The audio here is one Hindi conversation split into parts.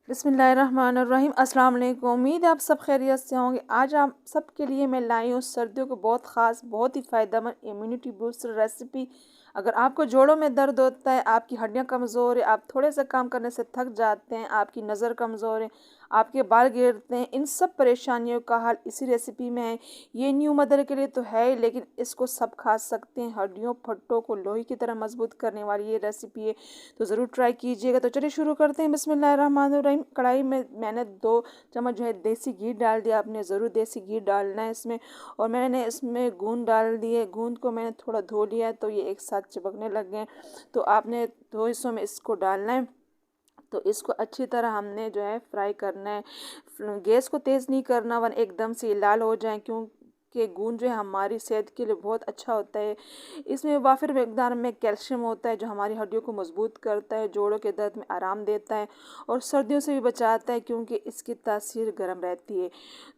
बिस्मिल्लाहिर्रहमानिर्रहीम। अस्सलाम वालेकुम। उम्मीद है आप सब खैरियत से होंगे। आज आप सबके लिए मैं लाई हूँ सर्दियों को बहुत ख़ास, बहुत ही फ़ायदेमंद इम्यूनिटी बूस्टर रेसिपी। अगर आपको जोड़ों में दर्द होता है, आपकी हड्डियाँ कमज़ोर है, आप थोड़े से काम करने से थक जाते हैं, आपकी नज़र कमज़ोर है, आपके बाल गिरते हैं, इन सब परेशानियों का हल इसी रेसिपी में है। ये न्यू मदर के लिए तो है ही, लेकिन इसको सब खा सकते हैं। हड्डियों फट्टों को लोहे की तरह मजबूत करने वाली ये रेसिपी है, तो ज़रूर ट्राई कीजिएगा। तो चलिए शुरू करते हैं। बिस्मिल्लाहिर्रहमानिर्रहीम। कढ़ाई में मैंने 2 चम्मच जो है देसी घी डाल दिया। आपने ज़रूर देसी घी डालना है इसमें। और मैंने इसमें गूंद डाल दिए। गूंद को मैंने थोड़ा धो लिया है, तो ये एक साथ चिपकने लग गए। तो आपने 2 हिस्सों में इसको डालना है। तो इसको अच्छी तरह हमने जो है फ्राई करना है। गैस को तेज़ नहीं करना, वरना एकदम से ये लाल हो जाए, क्योंकि गूंद जो है हमारी सेहत के लिए बहुत अच्छा होता है। इसमें वाफिर मकदार में कैल्शियम होता है, जो हमारी हड्डियों को मजबूत करता है, जोड़ों के दर्द में आराम देता है और सर्दियों से भी बचाता है, क्योंकि इसकी तासीर गर्म रहती है।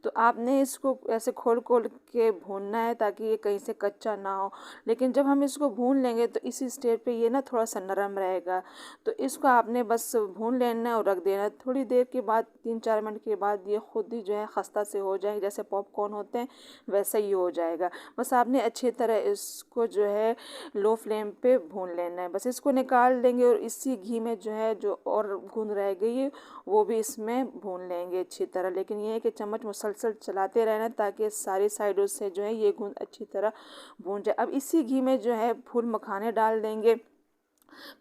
तो आपने इसको ऐसे खोल खोल के भूनना है, ताकि ये कहीं से कच्चा ना हो। लेकिन जब हम इसको भून लेंगे तो इसी स्टेज पे ये ना थोड़ा सा नरम रहेगा। तो इसको आपने बस भून लेना है और रख देना है। थोड़ी देर के बाद, 3-4 मिनट के बाद, ये खुद ही जो है खस्ता से हो जाएंगे, जैसे पॉपकॉर्न होते हैं वैसा ही हो जाएगा। बस आपने अच्छी तरह इसको जो है लो फ्लेम पे भून लेना है। बस इसको निकाल देंगे और इसी घी में जो है जो और गूंद रह गई है वो भी इसमें भून लेंगे अच्छी तरह। लेकिन ये है कि चम्मच मुसलसल चलाते रहना, ताकि सारी साइडों से जो है ये गूंद अच्छी तरह भून जाए। अब इसी घी में जो है फूल मखाने डाल देंगे।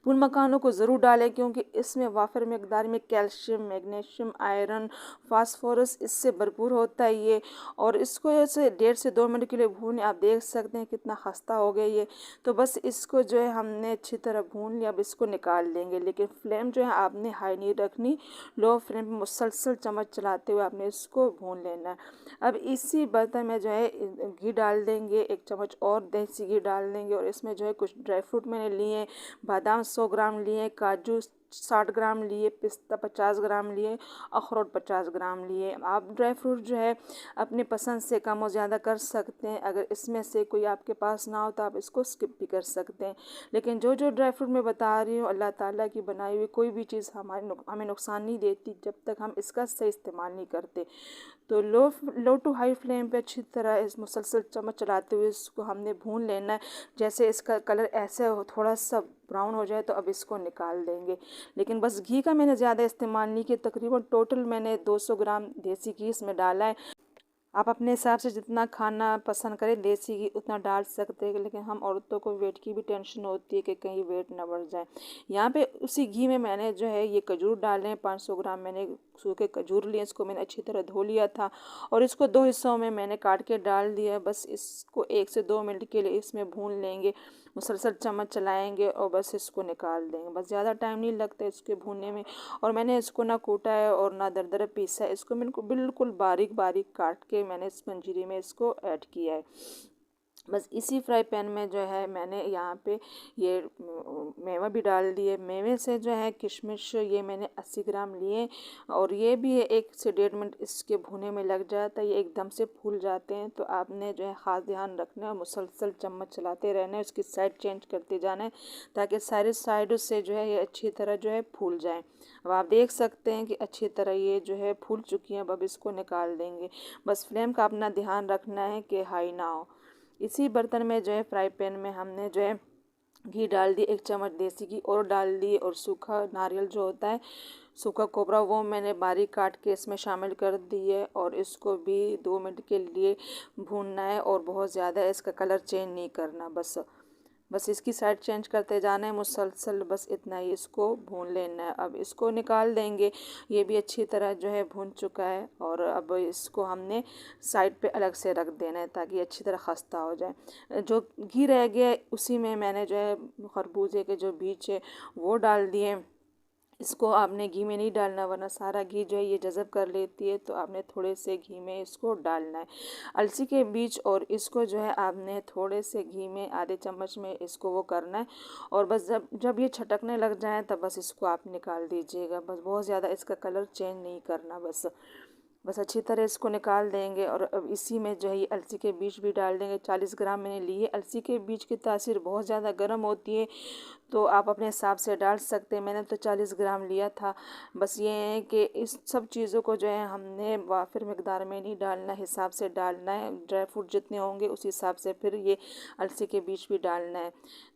फूल मखानों को ज़रूर डालें, क्योंकि इसमें वाफिर मकदार में कैल्शियम, मैग्नीशियम, आयरन, फास्फोरस इससे भरपूर होता है ये। और इसको ऐसे 1.5 से 2 मिनट के लिए भून, आप देख सकते हैं कितना खस्ता हो गया ये। तो बस इसको जो है हमने अच्छी तरह भून लिया। अब इसको निकाल लेंगे, लेकिन फ्लेम जो है आपने हाई नहीं रखनी, लो फ्लेम पर मुसलसल चम्मच चलाते हुए आपने इसको भून लेना है। अब इसी बर्तन में जो है घी डाल देंगे, 1 चम्मच और देसी घी डाल देंगे। और इसमें जो है कुछ ड्राई फ्रूट मैंने लिए, बादाम 100 ग्राम लिए, काजू 60 ग्राम लिए, पिस्ता 50 ग्राम लिए, अखरोट 50 ग्राम लिए। आप ड्राई फ्रूट जो है अपनी पसंद से कम और ज़्यादा कर सकते हैं। अगर इसमें से कोई आपके पास ना हो तो आप इसको स्किप भी कर सकते हैं। लेकिन जो जो ड्राई फ्रूट मैं बता रही हूँ, अल्लाह ताला की बनाई हुई कोई भी चीज़ हमें नुकसान नहीं देती, जब तक हम इसका सही इस्तेमाल नहीं करते। तो लो टू हाई फ्लेम पे अच्छी तरह इस मुसलसल चम्मच चलाते हुए इसको हमने भून लेना है। जैसे इसका कलर ऐसे थोड़ा सा ब्राउन हो जाए तो अब इसको निकाल देंगे। लेकिन बस घी का मैंने ज़्यादा इस्तेमाल नहीं किया। तकरीबन टोटल मैंने 200 ग्राम देसी घी इसमें डाला है। आप अपने हिसाब से जितना खाना पसंद करें देसी घी उतना डाल सकते हैं। लेकिन हम औरतों को वेट की भी टेंशन होती है कि कहीं वेट ना बढ़ जाए। यहाँ पे उसी घी में मैंने जो है ये खजूर डाले हैं। 500 ग्राम मैंने सूखे खजूर लिए, इसको मैंने अच्छी तरह धो लिया था और इसको 2 हिस्सों में मैंने काट के डाल दिया। बस इसको 1 से 2 मिनट के लिए इसमें भून लेंगे, मुसलसल चम्मच चलाएंगे और बस इसको निकाल देंगे। बस ज़्यादा टाइम नहीं लगता इसके भूनने में। और मैंने इसको ना कूटा है और ना दरदरा पीसा है, इसको मैंने बिल्कुल बारीक बारीक काट के मैंने इस पंजीरी में इसको ऐड किया है। बस इसी फ्राई पैन में जो है मैंने यहाँ पे ये मेवा भी डाल दिए। मेवे से जो है किशमिश ये मैंने 80 ग्राम लिए और ये भी 1 से 1.5 मिनट इसके भुने में लग जाता है, ये एकदम से फूल जाते हैं। तो आपने जो है ख़ास ध्यान रखना है, मुसलसल चम्मच चलाते रहना है, उसकी साइड चेंज करते जाना है, ताकि सारे साइडों से जो है ये अच्छी तरह जो है फूल जाए। अब आप देख सकते हैं कि अच्छी तरह ये जो है फूल चुकी हैं। अब इसको निकाल देंगे। बस फ्लेम का अपना ध्यान रखना है कि हाई ना हो। इसी बर्तन में जो है फ्राई पैन में हमने जो है घी डाल दी, 1 चम्मच देसी घी और डाल दी। और सूखा नारियल जो होता है, सूखा कोबरा, वो मैंने बारीक काट के इसमें शामिल कर दिए और इसको भी 2 मिनट के लिए भूनना है और बहुत ज़्यादा इसका कलर चेंज नहीं करना। बस इसकी साइड चेंज करते जाना है मुसलसल, बस इतना ही इसको भून लेना है। अब इसको निकाल देंगे। ये भी अच्छी तरह जो है भून चुका है और अब इसको हमने साइड पे अलग से रख देना है, ताकि अच्छी तरह खस्ता हो जाए। जो घी रह गया है उसी में मैंने जो है खरबूजे के जो बीज है वो डाल दिए। इसको आपने घी में नहीं डालना, वरना सारा घी जो है ये जज़ब कर लेती है। तो आपने थोड़े से घी में इसको डालना है, अलसी के बीज, और इसको जो है आपने थोड़े से घी में आधे चम्मच में इसको वो करना है। और बस जब जब ये छटकने लग जाए तब बस इसको आप निकाल दीजिएगा। बस बहुत ज़्यादा इसका कलर चेंज नहीं करना, बस अच्छी तरह इसको निकाल देंगे। और अब इसी में जो है ये अलसी के बीज भी डाल देंगे। 40 ग्राम मैंने लिए। अलसी के बीज की तासीर बहुत ज़्यादा गर्म होती है, तो आप अपने हिसाब से डाल सकते हैं। मैंने तो 40 ग्राम लिया था। बस ये है कि इस सब चीज़ों को जो है हमने वाफिर मकदार में नहीं डालना, हिसाब से डालना है। ड्राई फ्रूट जितने होंगे उस हिसाब से फिर ये अलसी के बीज भी डालना है।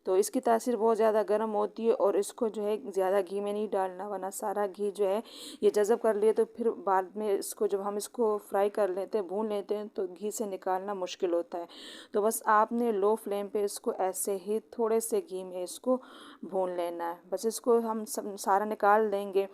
तो इसकी तासीर बहुत ज़्यादा गर्म होती है और इसको जो है ज़्यादा घी में नहीं डालना, वरना सारा घी जो है ये जज़ब कर लिए तो फिर बाद में इसको जब हम इसको फ्राई कर लेते हैं, भून लेते हैं, तो घी से निकालना मुश्किल होता है। तो बस आपने लो फ्लेम पे इसको ऐसे ही थोड़े से घी में इसको भून लेना है। बस इसको हम सब सारा निकाल देंगे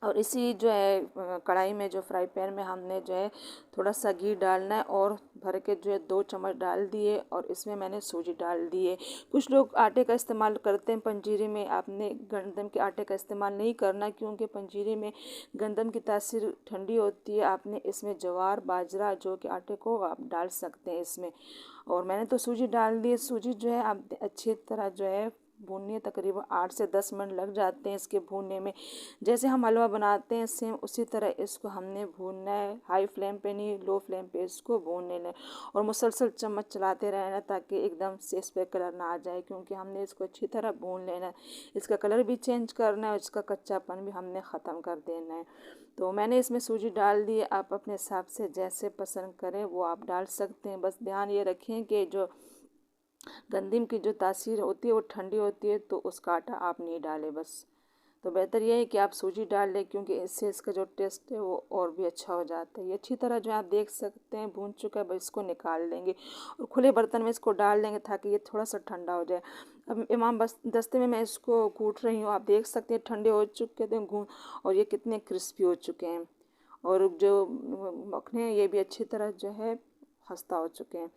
और इसी जो है कढ़ाई में जो फ्राई पैन में हमने जो है थोड़ा सा घी डालना है और भर के जो है 2 चम्मच डाल दिए और इसमें मैंने सूजी डाल दी है। कुछ लोग आटे का इस्तेमाल करते हैं पंजीरी में, आपने गंदम के आटे का इस्तेमाल नहीं करना, क्योंकि पंजीरी में गंदम की तासीर ठंडी होती है। आपने इसमें ज्वार बाजरा जो कि आटे को आप डाल सकते हैं इसमें। और मैंने तो सूजी डाल दी है। सूजी जो है आप अच्छी तरह जो है भूननी है, तकरीबन 8 से 10 मिनट लग जाते हैं इसके भूनने में। जैसे हम हलवा बनाते हैं सेम उसी तरह इसको हमने भूनना है। हाई फ्लेम पे नहीं, लो फ्लेम पे इसको भून लेना है और मुसलसल चम्मच चलाते रहना ताकि एकदम से इस पर कलर ना आ जाए, क्योंकि हमने इसको अच्छी तरह भून लेना है। इसका कलर भी चेंज करना है और इसका कच्चापन भी हमने ख़त्म कर देना है। तो मैंने इसमें सूजी डाल दी है। आप अपने हिसाब से जैसे पसंद करें वो आप डाल सकते हैं। बस ध्यान ये रखें कि जो गंदम की जो तासीर होती है वो ठंडी होती है, तो उसका आटा आप नहीं डालें बस। तो बेहतर ये है कि आप सूजी डाल लें, क्योंकि इससे इसका जो टेस्ट है वो और भी अच्छा हो जाता है। ये अच्छी तरह जो आप देख सकते हैं भून चुका है। बस इसको निकाल लेंगे और खुले बर्तन में इसको डाल देंगे ताकि ये थोड़ा सा ठंडा हो जाए। अब इमाम बस दस्ते में मैं इसको कूट रही हूँ, आप देख सकते हैं ठंडे हो चुके थे घून और ये कितने क्रिस्पी हो चुके हैं। और जो मखने हैं ये भी अच्छी तरह जो है खस्ता हो चुके हैं।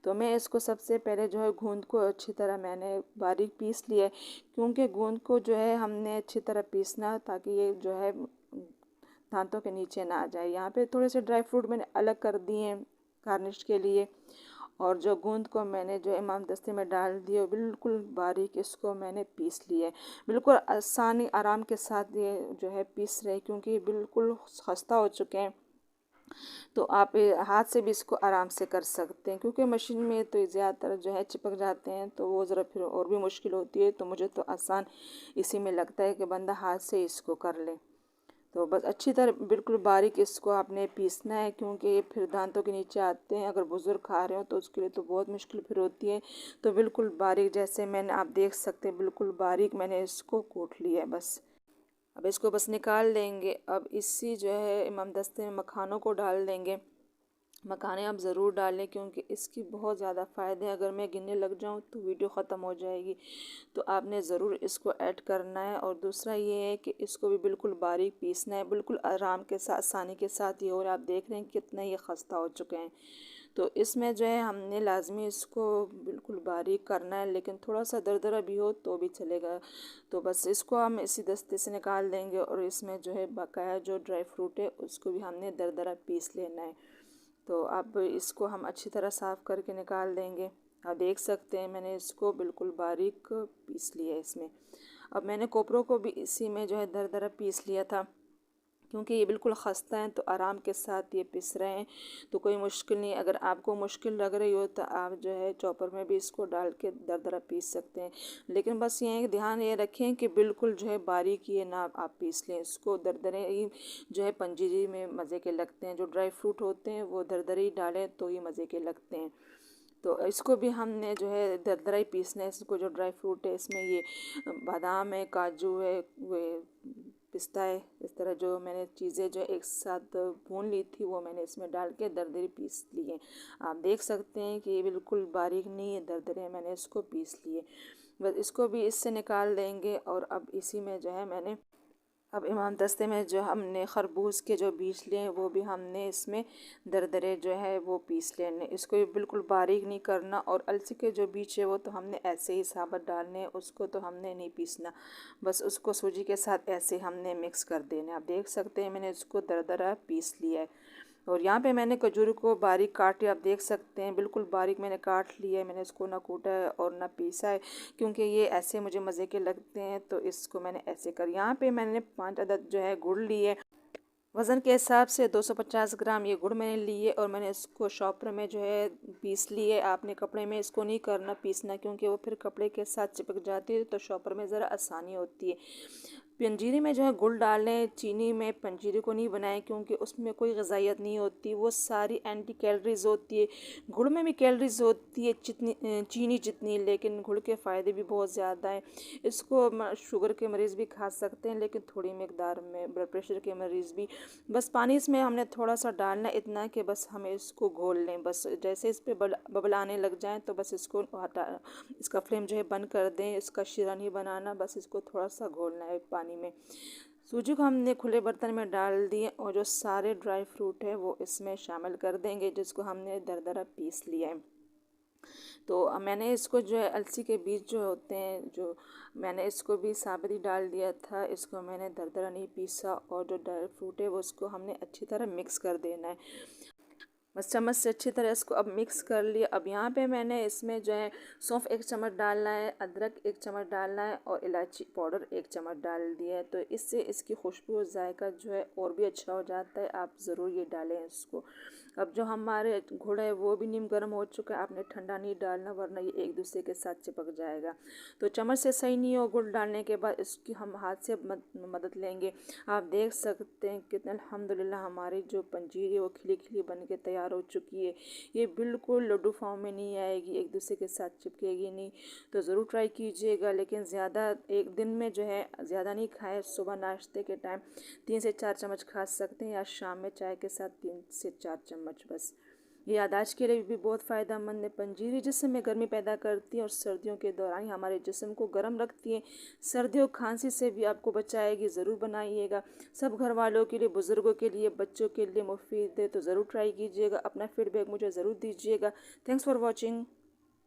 तो मैं इसको सबसे पहले जो है गूंद को अच्छी तरह मैंने बारीक पीस लिया है, क्योंकि गूंद को जो है हमने अच्छी तरह पीसना ताकि ये जो है दांतों के नीचे ना आ जाए। यहाँ पे थोड़े से ड्राई फ्रूट मैंने अलग कर दिए हैं गार्निश के लिए। और जो गूंद को मैंने जो इमाम दस्ते में डाल दिए बिल्कुल बारीक इसको मैंने पीस लिया है। बिल्कुल आसानी आराम के साथ ये जो है पीस रहे, क्योंकि ये बिल्कुल खस्ता हो चुके हैं। तो आप हाथ से भी इसको आराम से कर सकते हैं, क्योंकि मशीन में तो ज़्यादातर जो है चिपक जाते हैं, तो वो ज़रा फिर और भी मुश्किल होती है। तो मुझे तो आसान इसी में लगता है कि बंदा हाथ से इसको कर ले। तो बस अच्छी तरह बिल्कुल बारीक इसको आपने पीसना है, क्योंकि ये फिर दांतों के नीचे आते हैं। अगर बुज़ुर्ग खा रहे हो तो उसके लिए तो बहुत मुश्किल फिर होती है। तो बिल्कुल बारीक जैसे मैंने आप देख सकते हैं बिल्कुल बारीक मैंने इसको कूट लिया है बस। अब इसको बस निकाल लेंगे। अब इसी जो है इमाम दस्ते में मखानों को डाल देंगे। मखाने आप ज़रूर डालें, क्योंकि इसकी बहुत ज़्यादा फ़ायदे हैं। अगर मैं गिनने लग जाऊं तो वीडियो ख़त्म हो जाएगी, तो आपने ज़रूर इसको ऐड करना है। और दूसरा ये है कि इसको भी बिल्कुल बारीक पीसना है, बिल्कुल आराम के साथ आसानी के साथ ही। और आप देख रहे हैं कितने ये खस्ता हो चुके हैं। तो इसमें जो है हमने लाजमी इसको बिल्कुल बारीक करना है, लेकिन थोड़ा सा दरदरा भी हो तो भी चलेगा। तो बस इसको हम इसी दस्ते से निकाल देंगे और इसमें जो है बकाया जो ड्राई फ्रूट है उसको भी हमने दरदरा पीस लेना है। तो अब इसको हम अच्छी तरह साफ़ करके निकाल देंगे। आप देख सकते हैं मैंने इसको बिल्कुल बारीक पीस लिया है इसमें। अब मैंने कोपरों को भी इसी में जो है दरदरा पीस लिया था, क्योंकि ये बिल्कुल खस्ता हैं तो आराम के साथ ये पिस रहे हैं, तो कोई मुश्किल नहीं। अगर आपको मुश्किल लग रही हो तो आप जो है चॉपर में भी इसको डाल के दरदरा पीस सकते हैं। लेकिन बस ये ध्यान ये रखें कि बिल्कुल जो है बारीक ये ना आप पीस लें इसको। दरदरे ही जो है पंजीरी में मज़े के लगते हैं। जो ड्राई फ्रूट होते हैं वो दरदरे ही डालें तो ये मज़े के लगते हैं। तो इसको भी हमने जो है दरदरा ही पीसना है। इसको जो ड्राई फ्रूट है इसमें ये बादाम है, काजू है, वो पिस्ता है, इस तरह जो मैंने चीज़ें जो एक साथ भून ली थी वो मैंने इसमें डाल के दरदरे पीस लिए। आप देख सकते हैं कि ये बिल्कुल बारीक नहीं है, दरदरे मैंने इसको पीस लिए। बस इसको भी इससे निकाल देंगे। और अब इसी में जो है मैंने अब इमाम दस्ते में जो हमने खरबूज के जो बीज लिए हैं वो भी हमने इसमें दरदरे जो है वो पीस लेने। इसको भी बिल्कुल बारीक नहीं करना। और अलसी के जो बीज है वो तो हमने ऐसे ही साबुत डालने हैं, उसको तो हमने नहीं पीसना, बस उसको सूजी के साथ ऐसे हमने मिक्स कर देना। आप देख सकते हैं मैंने इसको दरदरा पीस लिया है। और यहाँ पे मैंने खजूर को बारीक काटे, आप देख सकते हैं बिल्कुल बारीक मैंने काट लिया है। मैंने इसको ना कूटा है और ना पीसा है, क्योंकि ये ऐसे मुझे मज़े के लगते हैं तो इसको मैंने ऐसे कर। यहाँ पे मैंने 5 अदद जो है गुड़ लिए वज़न के हिसाब से 250 ग्राम ये गुड़ मैंने लिए और मैंने इसको शॉपर में जो है पीस लिए। आपने कपड़े में इसको नहीं करना पीसना, क्योंकि वो फिर कपड़े के साथ चिपक जाती है, तो शॉपर में ज़रा आसानी होती है। पंजीरी में जो है गुड़ डालें, चीनी में पंजीरी को नहीं बनाएं, क्योंकि उसमें कोई ग़िज़ाइयत नहीं होती, वो सारी एंटी कैलोरीज होती है। गुड़ में भी कैलोरीज होती है चीनी जितनी, लेकिन गुड़ के फ़ायदे भी बहुत ज़्यादा हैं। इसको शुगर के मरीज़ भी खा सकते हैं, लेकिन थोड़ी मकदार में, ब्लड प्रेशर के मरीज़ भी। बस पानी इसमें हमने थोड़ा सा डालना, इतना कि बस हमें इसको घोल लें। बस जैसे इस पे बबल आने लग जाएं तो बस इसको हटा, इसका फ्लेम जो है बंद कर दें। इसका शीरा नहीं बनाना, बस इसको थोड़ा सा घोलना है पानी में। सूजी को हमने खुले बर्तन में डाल दिए और जो सारे ड्राई फ्रूट है वो इसमें शामिल कर देंगे, जिसको हमने दरदरा पीस लिया है। तो मैंने इसको जो है अलसी के बीज जो होते हैं, जो मैंने इसको भी साबुत ही डाल दिया था। इसको मैंने दरदरा नहीं पीसा, और जो ड्राई फ्रूट है वो उसको हमने अच्छी तरह मिक्स कर देना है। बस चम्मच से अच्छी तरह इसको अब मिक्स कर लिया। अब यहाँ पे मैंने इसमें जो है सौंफ 1 चम्मच डालना है, अदरक 1 चम्मच डालना है और इलायची पाउडर 1 चम्मच डाल दिया है। तो इससे इसकी खुशबू और जायका जो है और भी अच्छा हो जाता है। आप ज़रूर ये डालें इसको। अब जो हमारे गुड़ है वो भी नीम गर्म हो चुका है, आपने ठंडा नहीं डालना, वरना ये एक दूसरे के साथ चिपक जाएगा। तो चम्मच से सही नहीं हो गुड़ डालने के बाद, इसकी हम हाथ से मदद लेंगे। आप देख सकते हैं कितने अल्हम्दुलिल्लाह हमारी जो पंजीरी है वो खिली खिली बन के तैयार हो चुकी है। ये बिल्कुल लड्डू फॉर्म में नहीं आएगी, एक दूसरे के साथ चिपकेगी नहीं। तो ज़रूर ट्राई कीजिएगा, लेकिन ज़्यादा एक दिन में जो है ज़्यादा नहीं खाएं। सुबह नाश्ते के टाइम 3 से 4 चम्मच खा सकते हैं, या शाम में चाय के साथ 3 से 4 चम्मच बस। ये यादाश्त के लिए भी बहुत फ़ायदेमंद है। पंजीरी जिस्म में गर्मी पैदा करती है और सर्दियों के दौरान हमारे जिस्म को गर्म रखती है। सर्दियों खांसी से भी आपको बचाएगी। ज़रूर बनाइएगा। सब घर वालों के लिए, बुज़ुर्गों के लिए, बच्चों के लिए मुफीद है, तो ज़रूर ट्राई कीजिएगा। अपना फीडबैक मुझे ज़रूर दीजिएगा। Thanks for watching.